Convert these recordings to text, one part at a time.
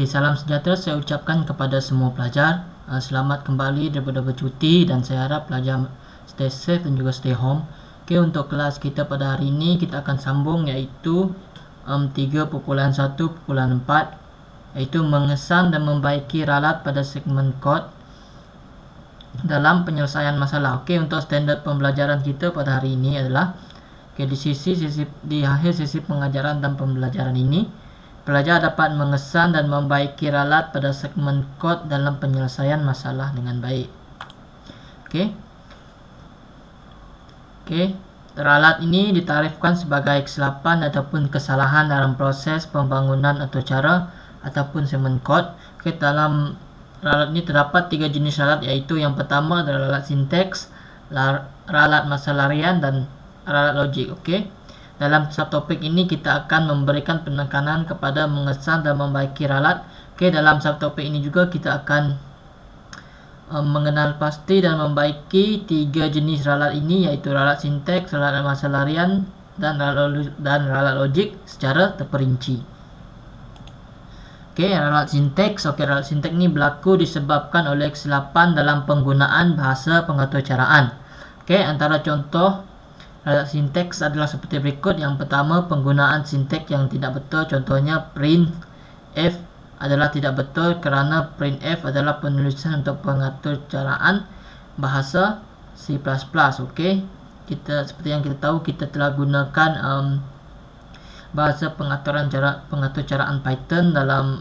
Salam sejahtera saya ucapkan kepada semua pelajar. Selamat kembali daripada bercuti dan saya harap pelajar stay safe dan juga stay home. Untuk kelas kita pada hari ini kita akan sambung iaitu 3.1.4 iaitu mengesan dan membaiki ralat pada segmen kod dalam penyelesaian masalah. Untuk standard pembelajaran kita pada hari ini adalah di akhir sesi pengajaran dan pembelajaran ini pelajar dapat mengesan dan membaiki ralat pada segmen kod dalam penyelesaian masalah dengan baik. Ralat ini ditarifkan sebagai kesilapan ataupun kesalahan dalam proses pembangunan atau cara ataupun segmen kod. Dalam ralat ini terdapat 3 jenis ralat, iaitu yang pertama adalah ralat sinteks, ralat masalah harian dan ralat logik. Dalam subtopik ini kita akan memberikan penekanan kepada mengesan dan membaiki ralat. Dalam subtopik ini juga kita akan mengenal pasti dan membaiki 3 jenis ralat ini, yaitu ralat sinteks, ralat masalah harian dan ralat logik secara terperinci. Ralat sinteks. Ralat sinteks ini berlaku disebabkan oleh kesilapan dalam penggunaan bahasa pengaturcaraan. Antara contoh ralat sinteks adalah seperti berikut. Yang pertama, penggunaan sinteks yang tidak betul. Contohnya printf adalah tidak betul kerana printf adalah penulisan untuk pengaturcaraan bahasa C++. Seperti yang kita tahu, kita telah gunakan bahasa pengaturcaraan Python dalam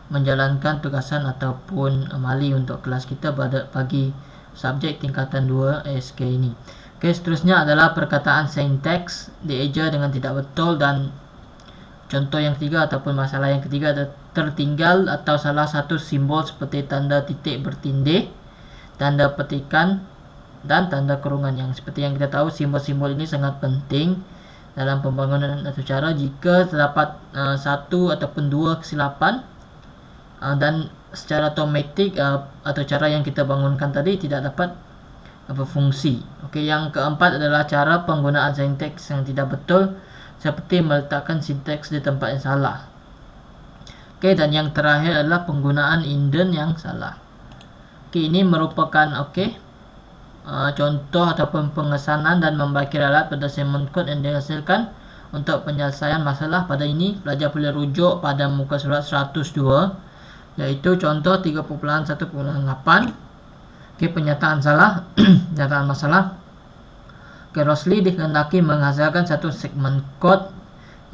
menjalankan tugasan ataupun amali untuk kelas kita bagi subjek tingkatan 2 ASK ini. Seterusnya adalah perkataan sinteks dieja dengan tidak betul, dan contoh yang ketiga ataupun masalah yang ketiga adalah tertinggal atau salah satu simbol seperti tanda titik bertindih, tanda petikan dan tanda kurungan. Yang seperti yang kita tahu, simbol-simbol ini sangat penting dalam pembangunan atau cara. Jika terdapat satu ataupun dua kesilapan dan secara otomatik atau cara yang kita bangunkan tadi tidak dapat berfungsi. Yang keempat adalah cara penggunaan sinteks yang tidak betul, seperti meletakkan sinteks di tempat yang salah. Dan yang terakhir adalah penggunaan indent yang salah. Ini merupakan contoh ataupun pengesanan dan membaiki ralat pada segmen kod yang dihasilkan untuk penyelesaian masalah. Pada ini pelajar boleh rujuk pada muka surat 102, yaitu contoh 3.1.8. Penyataan salah. Penyataan masalah. Rosli dikehendaki menghasilkan satu segmen kod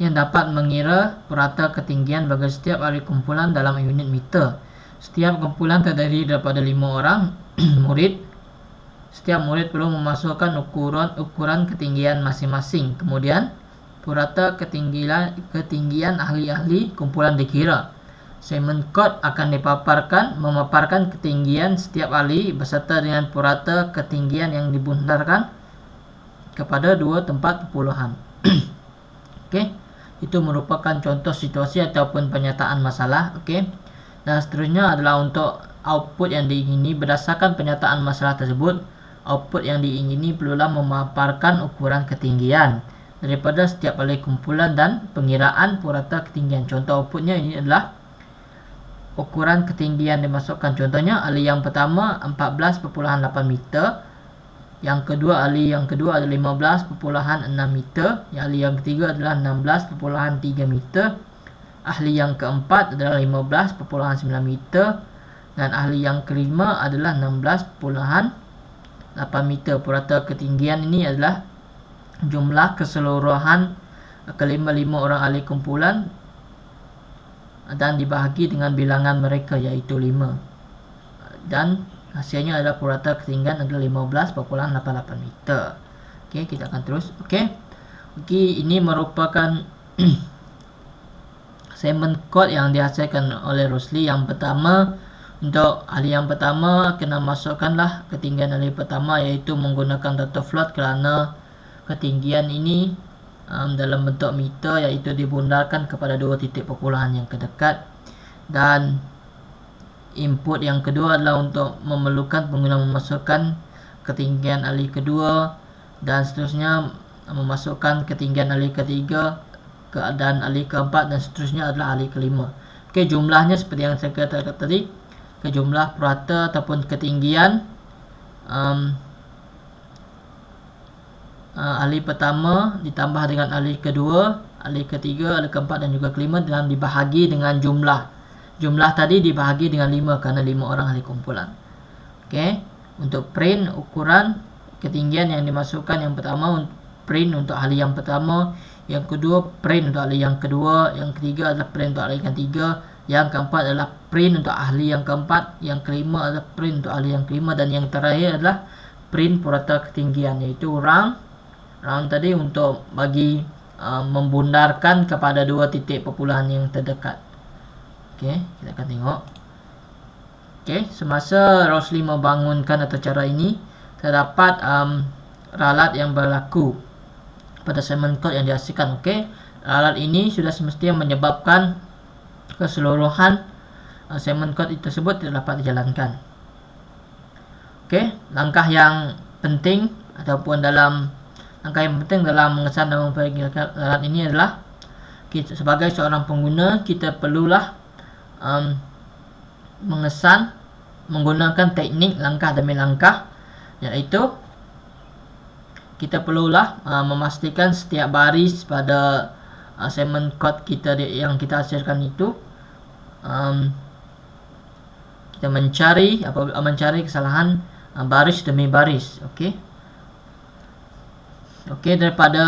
yang dapat mengira purata ketinggian bagi setiap ahli kumpulan dalam unit meter. Setiap kumpulan terdiri daripada 5 orang murid. Setiap murid perlu memasukkan ukuran ketinggian masing-masing. Kemudian purata ketinggian ahli-ahli kumpulan dikira. Segmen kod akan memaparkan ketinggian setiap ahli beserta dengan purata ketinggian yang dibundarkan kepada dua tempat perpuluhan. Itu merupakan contoh situasi ataupun penyataan masalah. Dan seterusnya adalah untuk output yang diingini. Berdasarkan penyataan masalah tersebut, output yang diingini perlulah memaparkan ukuran ketinggian daripada setiap ahli kumpulan dan pengiraan purata ketinggian. Contoh outputnya ini adalah ukuran ketinggian dimasukkan. Contohnya ahli yang pertama 14.8 meter, ahli yang kedua adalah 15.6 meter, ahli yang ketiga adalah 16.3 meter, ahli yang keempat adalah 15.9 meter, dan ahli yang kelima adalah 16.8 meter. Purata ketinggian ini adalah jumlah keseluruhan kelima-lima orang ahli kumpulan dan dibahagi dengan bilangan mereka, yaitu 5, dan hasilnya adalah purata ketinggian adalah 15.88 meter. Kita akan terus. Ini merupakan segmen kod yang dihasilkan oleh Rosli. Yang pertama, untuk ahli yang pertama kena masukkanlah ketinggian ahli pertama, iaitu menggunakan data float kerana ketinggian ini dalam bentuk meter, iaitu dibundarkan kepada dua titik perpuluhan yang terdekat. Dan input yang kedua adalah untuk memerlukan pengguna memasukkan ketinggian ahli kedua dan seterusnya memasukkan ketinggian ahli ketiga dan ahli keempat dan seterusnya adalah ahli kelima. Okey, jumlahnya seperti yang saya katakan tadi, ke jumlah purata ataupun ketinggian ahli pertama ditambah dengan ahli kedua, ahli ketiga, ahli keempat dan juga kelima, dan dibahagi dengan jumlah. Jumlah tadi dibahagi dengan 5 kerana 5 orang ahli kumpulan. Okey, untuk print ukuran ketinggian yang dimasukkan, yang pertama print untuk ahli yang pertama, yang kedua print untuk ahli yang kedua, yang ketiga adalah print untuk ahli yang ketiga, yang keempat adalah print untuk ahli yang keempat, yang kelima adalah print untuk ahli yang kelima, dan yang terakhir adalah print purata ketinggian, iaitu round tadi untuk bagi membundarkan kepada dua titik perpuluhan yang terdekat. Okey, kita akan tengok. Okey, semasa Rosli membangunkan atau cara ini, terdapat ralat yang berlaku pada segmen kod yang dihasilkan. Okey, ralat ini sudah semestinya menyebabkan keseluruhan segmen kod tersebut tidak dapat dijalankan. Okey, langkah yang penting dalam mengesan dan memperbaiki ralat ini adalah kita sebagai seorang pengguna, kita perlulah mengesan menggunakan teknik langkah demi langkah, iaitu kita perlulah memastikan setiap baris pada segmen kod kita yang kita hasilkan itu kita mencari kesalahan baris demi baris. Okey, daripada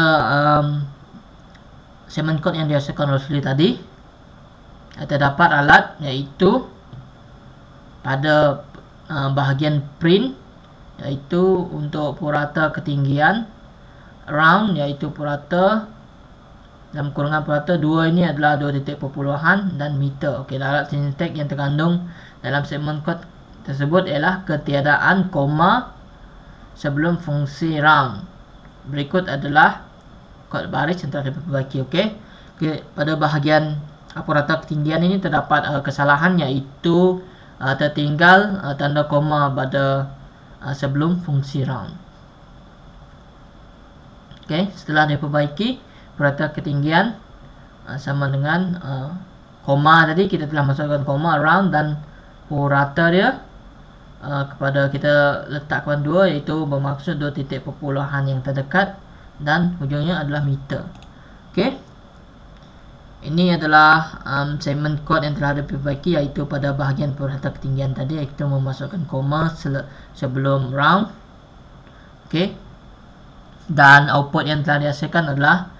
segmen kod yang dihasilkan Rosli tadi, terdapat alat, iaitu pada bahagian print, iaitu untuk purata ketinggian, round iaitu purata dalam kurungan purata 2 ini adalah 2 titik perpuluhan, dan meter. Okey, alat sintek yang terkandung dalam segmen kod tersebut ialah ketiadaan koma sebelum fungsi round. Berikut adalah kod baris yang telah diperbaiki. Okey, pada bahagian purata ketinggian ini terdapat kesalahan, iaitu tertinggal tanda koma pada sebelum fungsi round. Okey, setelah diperbaiki purata ketinggian sama dengan koma tadi, kita telah masukkan koma round dan purata dia kepada kita letakkan 2, iaitu bermaksud 2 titik perpuluhan yang terdekat, dan hujungnya adalah meter. Okey, ini adalah segmen kod yang telah diperbaiki, iaitu pada bahagian purata ketinggian tadi, iaitu memasukkan koma sebelum round. Okey, dan output yang telah dihasilkan adalah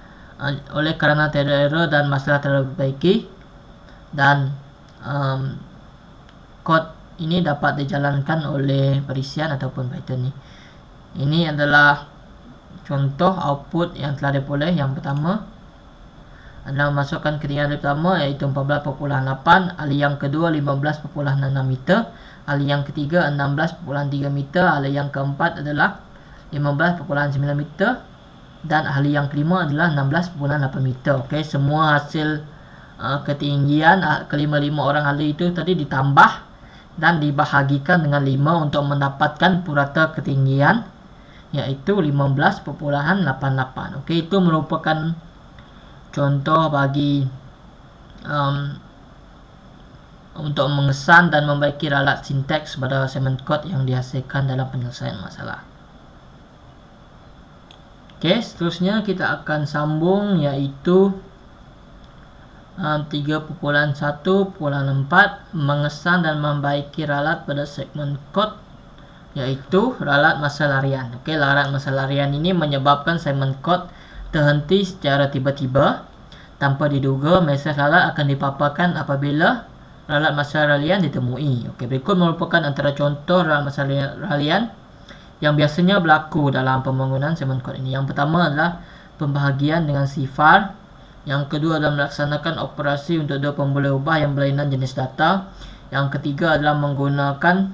oleh kerana tiada error dan masalah telah diperbaiki, dan kod ini dapat dijalankan oleh perisian ataupun Python ni. Ini adalah contoh output yang telah diperoleh. Yang pertama adalah memasukkan ketinggian pertama, iaitu 14.8, ahli yang kedua 15.6 meter, ahli yang ketiga 16.3 meter, ahli yang keempat adalah 15.9 meter, dan ahli yang kelima adalah 16.8 meter. Okey, semua hasil ketinggian kelima-lima orang ahli itu tadi ditambah dan dibahagikan dengan 5 untuk mendapatkan purata ketinggian, iaitu 15.88. Okey, itu merupakan contoh bagi untuk mengesan dan membaiki ralat sinteks pada segmen kod yang dihasilkan dalam penyelesaian masalah. Okey, seterusnya kita akan sambung, iaitu 3.1.4 mengesan dan membaiki ralat pada segmen kod, iaitu ralat masa larian. Okey, ralat masa larian ini menyebabkan segmen kod terhenti secara tiba-tiba tanpa diduga. Mesej ralat akan dipaparkan apabila ralat masa larian ditemui. Okey, berikut merupakan antara contoh ralat masa larian yang biasanya berlaku dalam pembangunan segmen kod ini. Yang pertama adalah pembahagian dengan sifar. Yang kedua adalah melaksanakan operasi untuk dua pemboleh ubah yang berlainan jenis data. Yang ketiga adalah menggunakan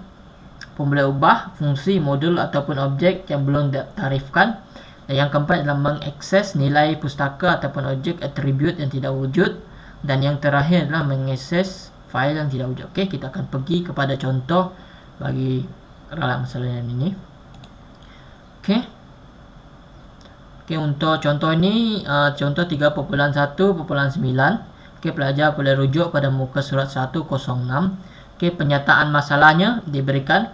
pemboleh ubah, fungsi, modul ataupun objek yang belum ditarifkan. Dan yang keempat adalah mengakses nilai pustaka ataupun objek atribut yang tidak wujud. Dan yang terakhir adalah mengakses fail yang tidak wujud. Okey, kita akan pergi kepada contoh bagi ralat masa larian ini. Okey. Okey, untuk contoh ini, contoh 3.1.9 Okey, pelajar boleh rujuk pada muka surat 106. Okey, penyataan masalahnya diberikan.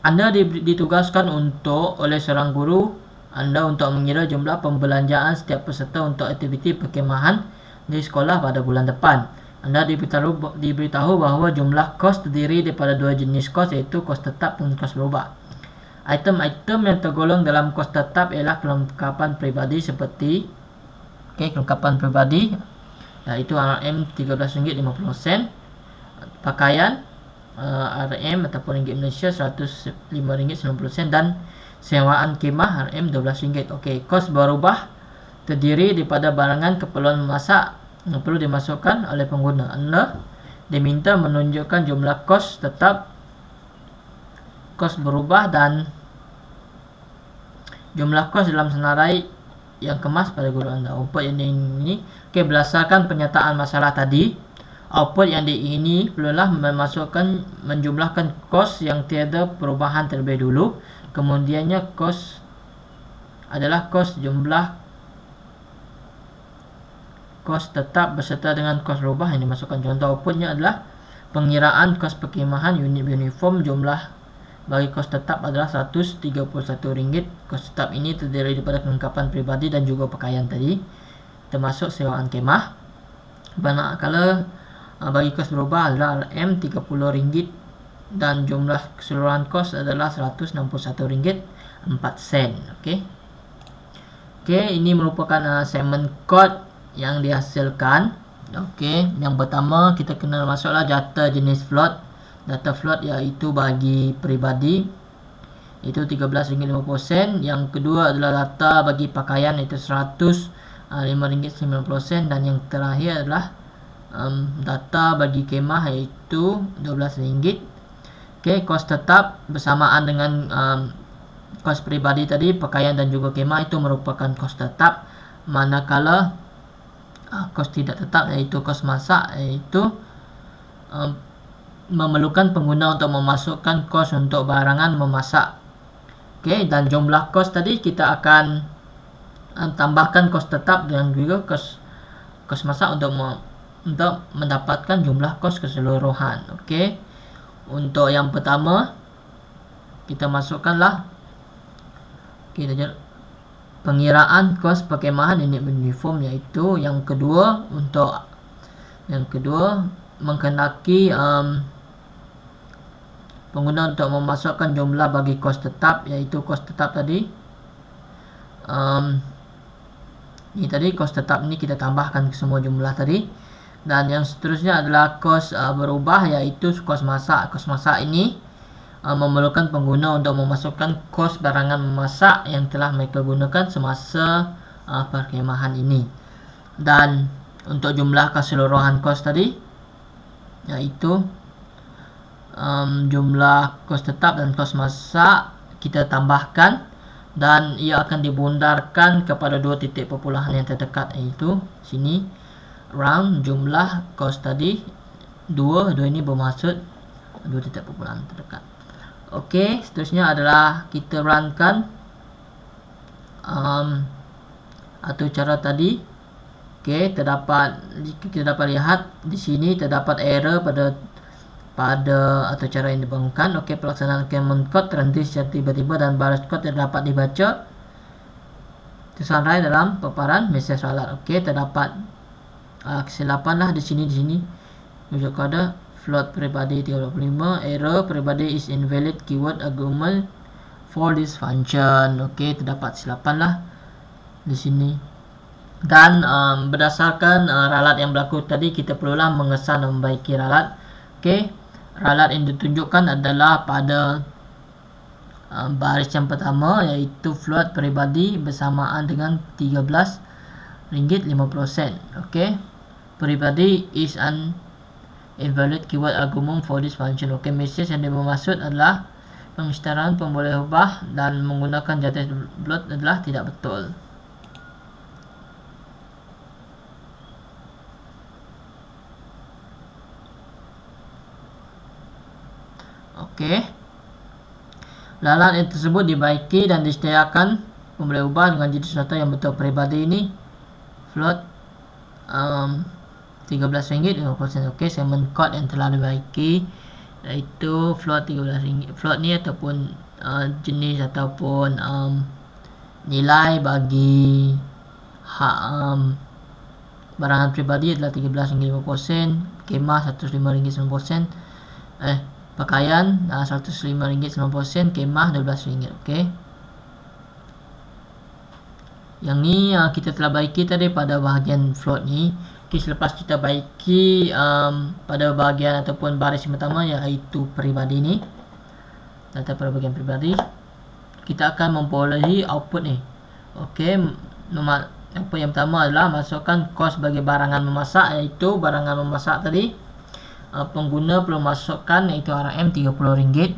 Anda ditugaskan oleh seorang guru Anda untuk mengira jumlah pembelanjaan setiap peserta untuk aktiviti perkhemahan di sekolah pada bulan depan. Anda diberitahu bahawa jumlah kos terdiri daripada dua jenis kos, iaitu kos tetap dan kos berubah. Item-item yang tergolong dalam kos tetap ialah kelengkapan peribadi seperti kelengkapan peribadi, iaitu RM RM13.50, pakaian RM ataupun ringgit Malaysia RM105.90, dan sewaan kemah RM RM12. Okey, kos berubah terdiri daripada barangan keperluan memasak yang perlu dimasukkan oleh pengguna. Anda diminta menunjukkan jumlah kos tetap, kos berubah dan jumlah kos dalam senarai yang kemas pada guru Anda. Output yang diingini, berdasarkan pernyataan masalah tadi, output yang diingini perlulah menjumlahkan kos yang tiada perubahan terlebih dulu. Kemudiannya kos adalah kos jumlah kos tetap beserta dengan kos berubah yang dimasukkan. Contoh outputnya adalah pengiraan kos perkhemahan unit uniform. Jumlah bagi kos tetap adalah RM131. Kos tetap ini terdiri daripada kelengkapan peribadi dan juga pakaian tadi, termasuk sewaan kemah. Manakala bagi kos berubah adalah RM30 dan jumlah keseluruhan kos adalah RM161.04. Okey. Okey, ini merupakan segmen kod yang dihasilkan. Okey, yang pertama kita kena masuklah data jenis float. Data float iaitu bagi peribadi, itu RM13.50. Yang kedua adalah data bagi pakaian, iaitu RM105.90, dan yang terakhir adalah data bagi kemah, iaitu RM12. Okey, kos tetap bersamaan dengan kos peribadi tadi, pakaian dan juga kemah, itu merupakan kos tetap. Manakala kos tidak tetap, iaitu kos masak, iaitu memerlukan pengguna untuk memasukkan kos untuk barangan memasak. Okey, dan jumlah kos tadi kita akan tambahkan kos tetap dan juga kos masak untuk mendapatkan jumlah kos keseluruhan. Okey, untuk yang pertama kita masukkanlah pengiraan kos perkhemahan unit uniform, iaitu yang kedua. Untuk yang kedua menghendaki pengguna untuk memasukkan jumlah bagi kos tetap, iaitu kos tetap tadi ini tadi kos tetap ini kita tambahkan ke semua jumlah tadi. Dan yang seterusnya adalah kos berubah, iaitu kos masak. Kos masak ini memerlukan pengguna untuk memasukkan kos barangan memasak yang telah mereka gunakan semasa perkhemahan ini. Dan untuk jumlah keseluruhan kos tadi, iaitu jumlah kos tetap dan kos masak kita tambahkan, dan ia akan dibundarkan kepada dua titik perpuluhan yang terdekat, iaitu sini round jumlah kos tadi, dua ini bermaksud dua titik perpuluhan terdekat. Okey, seterusnya adalah kita runkan atau cara tadi. Okey, kita dapat lihat di sini terdapat error pada atau cara yang dibangunkan. Okey, pelaksanaan command code terhenti secara tiba-tiba dan baris kod tidak dapat dibaca tersarai dalam paparan mesej soalan. Okey, terdapat kesilapan lah di sini. Rujuk kode float peribadi 325, error peribadi is invalid keyword argument for this function. Okey, terdapat kesilapan lah di sini. Dan berdasarkan ralat yang berlaku tadi, kita perlulah mengesan dan membaiki ralat. Okey, ralat yang ditunjukkan adalah pada baris yang pertama, iaitu float peribadi bersamaan dengan RM13.50. Okey, peribadi is an invalid keyword argument for this function. Okey, mesej yang dimaksud adalah pengisytiharan boleh ubah dan menggunakan jatuh block adalah tidak betul. Okey, lalat yang tersebut dibaiki dan disediakan boleh ubah dengan jenis data yang betul. Peribadi ini float RM13.50. Okey, segment code yang telah dibaiki iaitu float RM13. Float ni ataupun jenis ataupun nilai bagi hak barangan pribadi adalah RM13.50, kemah RM105.90, pakaian RM105.90, kemah RM12. Okey. Yang ni kita telah baiki tadi pada bahagian float ni. Okay, selepas kita baiki pada bahagian ataupun baris pertama iaitu peribadi ni, data pada bahagian peribadi, kita akan memperolehi output ni. Okey, output yang pertama adalah masukkan kos bagi barangan memasak, iaitu barangan memasak tadi pengguna perlu masukkan iaitu RM30,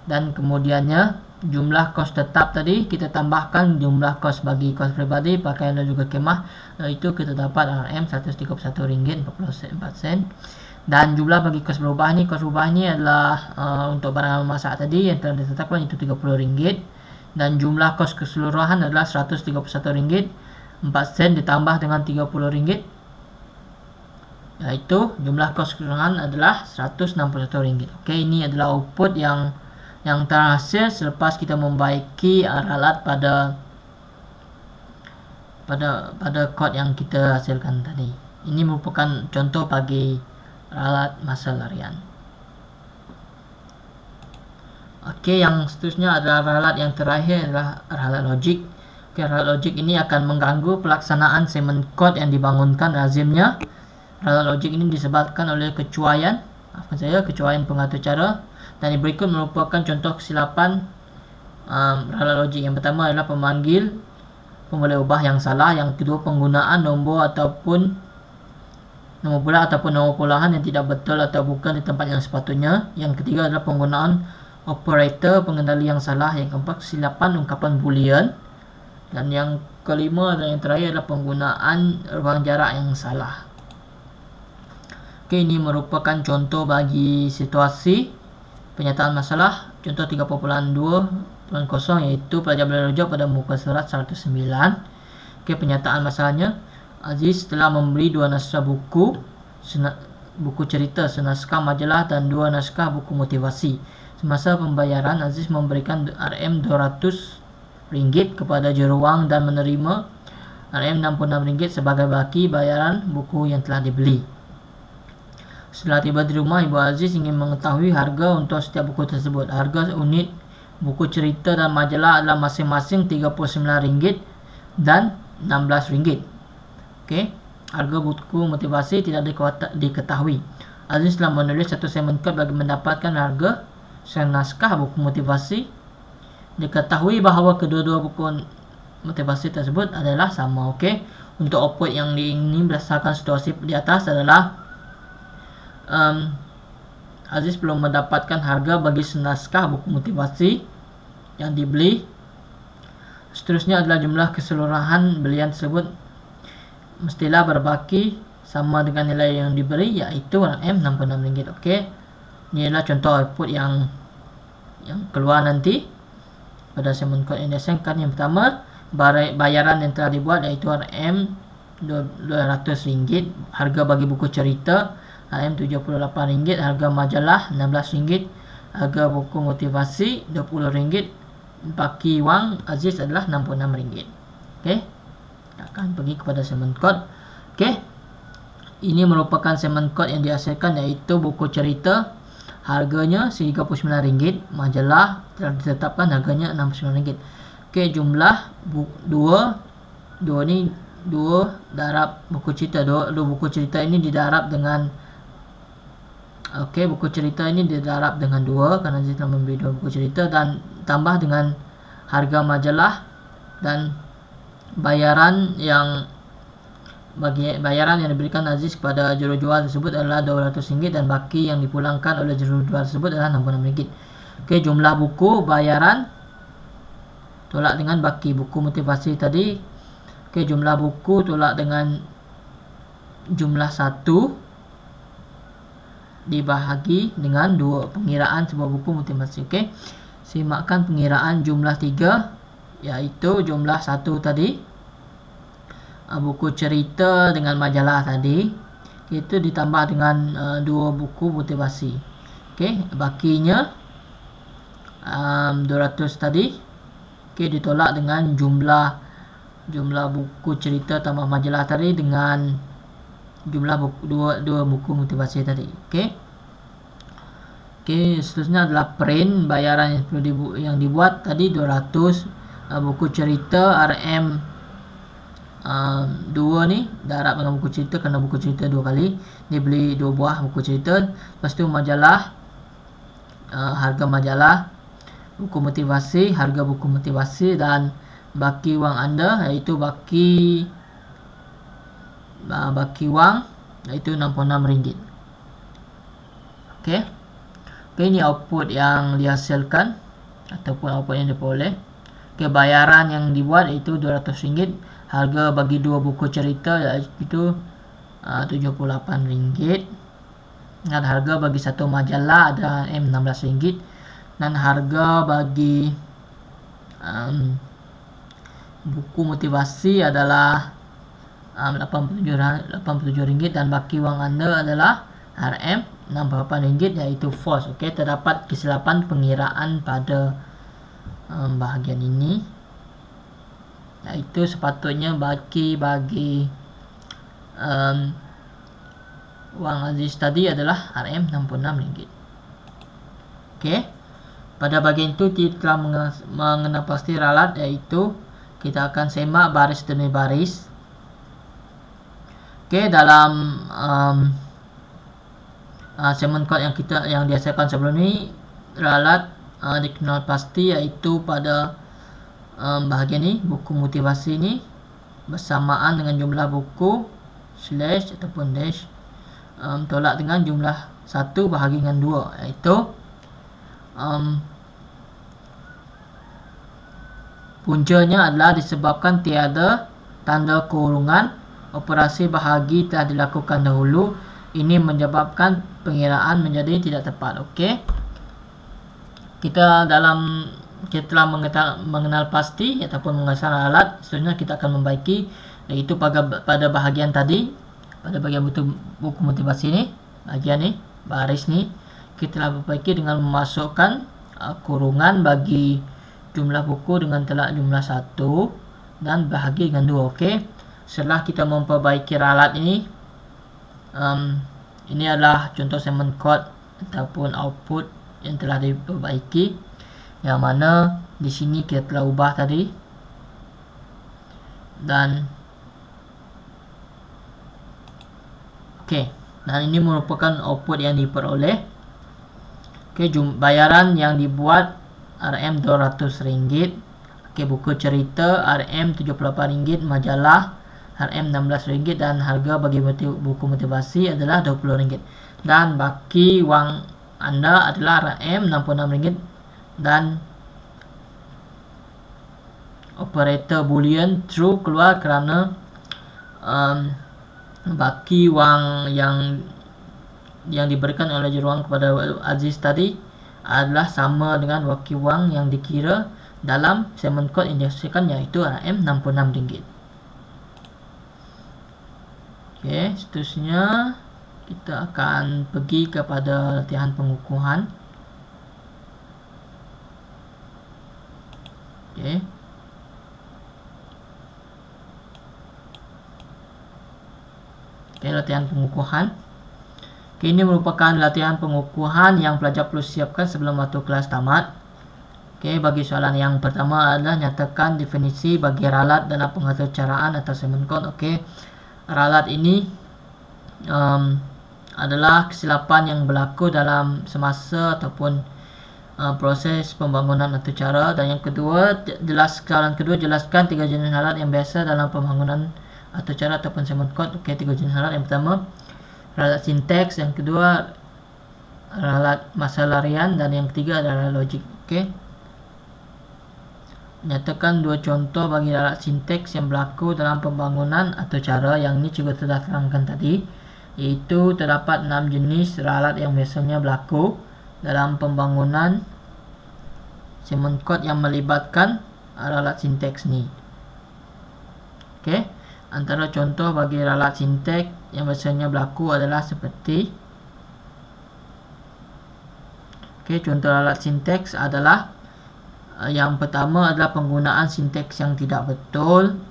dan kemudiannya jumlah kos tetap tadi kita tambahkan jumlah kos bagi kos pribadi, pakaian dan juga kemah, itu kita dapat RM131.44, dan jumlah bagi kos berubah ni adalah untuk barangan memasak tadi yang telah ditetapkan itu RM30, dan jumlah kos keseluruhan adalah RM131.04 ditambah dengan RM30, iaitu jumlah kos keseluruhan adalah RM161. Okey, ini adalah output yang terhasil selepas kita membaiki ralat pada kod yang kita hasilkan tadi. Ini merupakan contoh bagi ralat masa larian. Okey, yang seterusnya adalah ralat yang terakhir adalah ralat logik. Okey, ralat logik ini akan mengganggu pelaksanaan segmen kod yang dibangunkan lazimnya. Ralat logik ini disebabkan oleh kecuaian pengatur cara, dan berikut merupakan contoh kesilapan ralat logik. Yang pertama adalah pemanggil pemboleh ubah yang salah. Yang kedua, penggunaan nombor bulat ataupun nombor puluhan yang tidak betul atau bukan di tempat yang sepatutnya. Yang ketiga adalah penggunaan operator pengendali yang salah. Yang keempat, kesilapan ungkapan boolean. Dan yang kelima dan yang terakhir adalah penggunaan ruang jarak yang salah. Okey, ini merupakan contoh bagi situasi penyataan masalah. Contoh 3.2.0 iaitu pelajar boleh rujuk pada muka surat 109. Okey, penyataan masalahnya, Aziz telah membeli 2 naskah buku cerita, senaskah majalah dan 2 naskah buku motivasi. Semasa pembayaran, Aziz memberikan RM200 kepada juruwang dan menerima RM66 sebagai baki bayaran buku yang telah dibeli. Setelah tiba di rumah, Ibu Aziz ingin mengetahui harga untuk setiap buku tersebut. Harga unit buku cerita dan majalah adalah masing-masing RM39 dan RM16. Okey, harga buku motivasi tidak diketahui. Aziz telah menulis satu segmen kod bagi mendapatkan harga senaskah buku motivasi. Diketahui bahawa kedua-dua buku motivasi tersebut adalah sama. Okey, untuk output yang diingini berdasarkan situasi di atas adalah Aziz belum mendapatkan harga bagi senaskah buku motivasi yang dibeli. Seterusnya adalah jumlah keseluruhan belian tersebut mestilah berbaki sama dengan nilai yang diberi, iaitu RM66. Okey, ini adalah contoh output yang keluar nanti pada segmen kod yang dihasilkan. Yang pertama, bayaran yang telah dibuat iaitu RM200, harga bagi buku cerita RM78, harga majalah RM16, harga buku motivasi RM20, baki wang Aziz adalah RM66. Okey, akan pergi kepada segmen kod. Okey, ini merupakan segmen kod yang dihasilkan iaitu buku cerita harganya RM39, majalah telah ditetapkan harganya RM69. Okey, jumlah dua darab buku cerita. Dua buku cerita ini didarab dengan buku cerita ini didarab dengan 2 kerana dia telah membeli 2 buku cerita, dan tambah dengan harga majalah, dan bayaran yang diberikan Aziz kepada jurujual tersebut adalah RM200, dan baki yang dipulangkan oleh jurujual tersebut adalah RM66. Okey, jumlah buku bayaran tolak dengan baki buku motivasi tadi. Okey, jumlah buku tolak dengan jumlah 1 dibahagi dengan 2, pengiraan sebuah buku motivasi. Okey, simakkan pengiraan jumlah 3, iaitu jumlah 1 tadi buku cerita dengan majalah tadi. itu ditambah dengan 2 buku motivasi. Okey, bakinya 200 tadi. Okey, ditolak dengan jumlah buku cerita tambah majalah tadi dengan jumlah dua buku motivasi tadi. Okey, seterusnya adalah print bayaran yang dibuat tadi 200. Buku cerita RM 2 ni darab dengan buku cerita kerana buku cerita 2 kali. Dia beli 2 buah buku cerita. Lepas tu majalah, harga majalah, buku motivasi, harga buku motivasi, dan baki wang anda iaitu baki wang iaitu RM66. Okey. Ini output yang dihasilkan ataupun output yang diperoleh. Okey, bayaran yang dibuat iaitu RM200. Harga bagi 2 buku cerita iaitu RM78. Dan harga bagi 1 majalah adalah RM16. Dan harga bagi buku motivasi adalah RM87 dan baki wang anda adalah RM68 iaitu false. Okey, terdapat kesilapan pengiraan pada bahagian ini, iaitu sepatutnya baki bagi wang Aziz tadi adalah RM66. Okey, pada bahagian itu kita telah mengenal pasti ralat, iaitu kita akan semak baris demi baris. Okey, dalam segmen kod yang dihasilkan sebelum ini, ralat dikenal pasti iaitu pada bahagian ini, buku motivasi ini bersamaan dengan jumlah buku slash ataupun dash tolak dengan jumlah 1 bahagi dengan 2, iaitu puncanya adalah disebabkan tiada tanda kurungan. Operasi bahagi telah dilakukan dahulu. Ini menyebabkan pengiraan menjadi tidak tepat. Okey, kita telah mengenal pasti ataupun mengenal alat. Seterusnya kita akan membaiki, iaitu pada bahagian tadi, pada bahagian buku motivasi ini, bahagian ni, baris ni, kita telah membaiki dengan memasukkan kurungan bagi jumlah buku dengan telak jumlah 1 dan bahagi dengan 2. Okey, setelah kita memperbaiki ralat ini, ini adalah contoh segmen kod ataupun output yang telah diperbaiki, yang mana di sini kita telah ubah tadi, dan okey, dan ini merupakan output yang diperoleh. Okey, bayaran yang dibuat RM200. Okey, buku cerita RM78, majalah RM16 dan harga bagi buku motivasi adalah RM20. Dan baki wang anda adalah RM66 dan operator boolean true keluar kerana baki wang yang diberikan oleh juruang kepada Aziz tadi adalah sama dengan baki wang yang dikira dalam segmen kod yang dihasilkan, iaitu RM66. Okey, seterusnya kita akan pergi kepada latihan pengukuhan. Okey, latihan pengukuhan. Ini merupakan latihan pengukuhan yang pelajar perlu siapkan sebelum waktu kelas tamat. Okey, bagi soalan yang pertama adalah nyatakan definisi bagi ralat dalam pengaturcaraan atau segmen kod. Okey, ralat ini adalah kesilapan yang berlaku dalam semasa ataupun proses pembangunan aturcara. Dan yang kedua, soalan kedua, jelaskan 3 jenis ralat yang biasa dalam pembangunan aturcara ataupun segmen kod. Okey, 3 jenis ralat. Yang pertama, ralat sinteks, yang kedua ralat masalah harian, dan yang ketiga adalah logik. Okey, nyatakan 2 contoh bagi ralat sinteks yang berlaku dalam pembangunan aturcara. Yang ini juga telah terangkan tadi, iaitu terdapat 6 jenis ralat yang biasanya berlaku dalam pembangunan segmen kod yang melibatkan ralat sinteks ni. Okey, antara contoh bagi ralat sinteks yang biasanya berlaku adalah seperti contoh ralat sinteks adalah yang pertama adalah penggunaan sinteks yang tidak betul.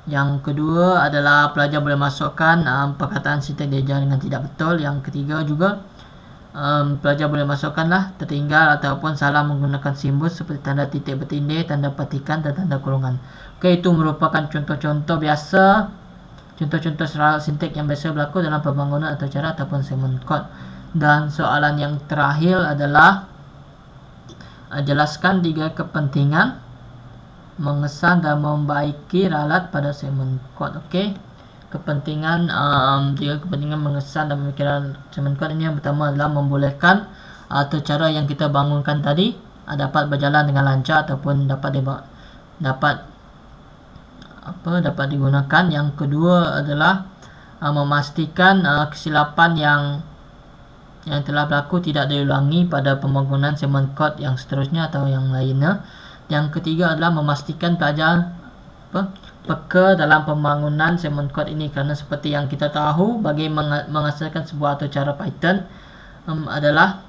Yang kedua adalah pelajar boleh masukkan perkataan sinteks dia dengan tidak betul. Yang ketiga juga pelajar boleh masukkanlah tertinggal ataupun salah menggunakan simbol seperti tanda titik bertindih, tanda petikan dan tanda kurungan. Itu merupakan contoh-contoh biasa, contoh-contoh ralat sinteks yang biasa berlaku dalam pembangunan atau cara ataupun segmen kod. Dan soalan yang terakhir adalah jelaskan 3 kepentingan mengesan dan membaiki ralat pada segmen kod. Kepentingan 3 kepentingan mengesan dan membaiki ralat segmen kod ini, yang pertama adalah membolehkan atau cara yang kita bangunkan tadi dapat berjalan dengan lancar ataupun dapat digunakan. Yang kedua adalah memastikan kesilapan yang telah berlaku tidak diulangi pada pembangunan segmen kod yang seterusnya atau yang lainnya. Yang ketiga adalah memastikan pelajar peka dalam pembangunan segmen kod ini, kerana seperti yang kita tahu, bagi menghasilkan sebuah atau cara Python adalah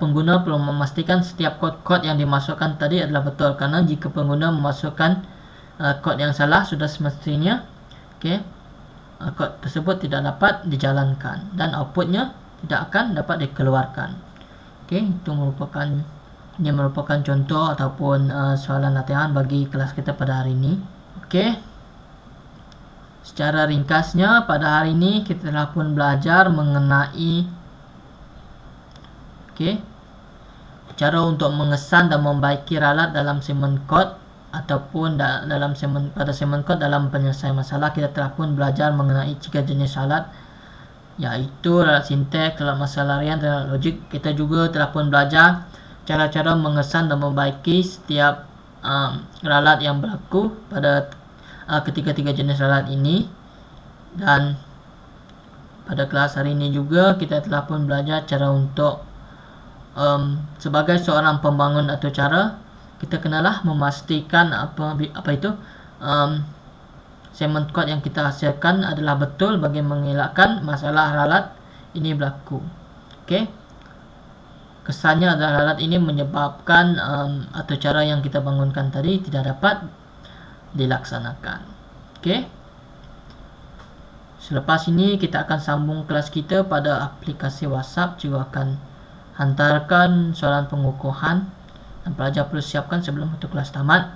pengguna perlu memastikan setiap kod-kod yang dimasukkan tadi adalah betul, karena jika pengguna memasukkan kod yang salah, sudah semestinya kod tersebut tidak dapat dijalankan dan outputnya tidak akan dapat dikeluarkan. Itu merupakan contoh ataupun soalan latihan bagi kelas kita pada hari ini. Secara ringkasnya, pada hari ini kita telah pun belajar mengenai cara untuk mengesan dan membaiki ralat dalam segmen kod ataupun pada segmen kod dalam penyelesaian masalah. Kita telah pun belajar mengenai 3 jenis ralat, yaitu ralat sinteks, ralat masalah harian, dan ralat logik. Kita juga telah pun belajar cara-cara mengesan dan membaiki setiap ralat yang berlaku pada ketiga-tiga jenis ralat ini. Dan pada kelas hari ini juga kita telah pun belajar cara untuk sebagai seorang pembangun atau cara, kita kenalah memastikan apa itu segmen kod yang kita hasilkan adalah betul bagi mengelakkan masalah ralat ini berlaku. Kesannya adalah ralat ini menyebabkan atau cara yang kita bangunkan tadi tidak dapat dilaksanakan. Selepas ini kita akan sambung kelas kita pada aplikasi WhatsApp. Juga akan hantarkan soalan pengukuhan dan pelajar perlu siapkan sebelum satu kelas tamat.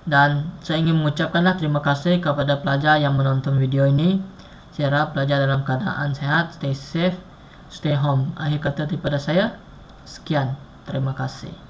Dan saya ingin mengucapkanlah terima kasih kepada pelajar yang menonton video ini. Saya harap pelajar dalam keadaan sehat, stay safe, stay home. Akhir kata daripada saya, sekian, terima kasih.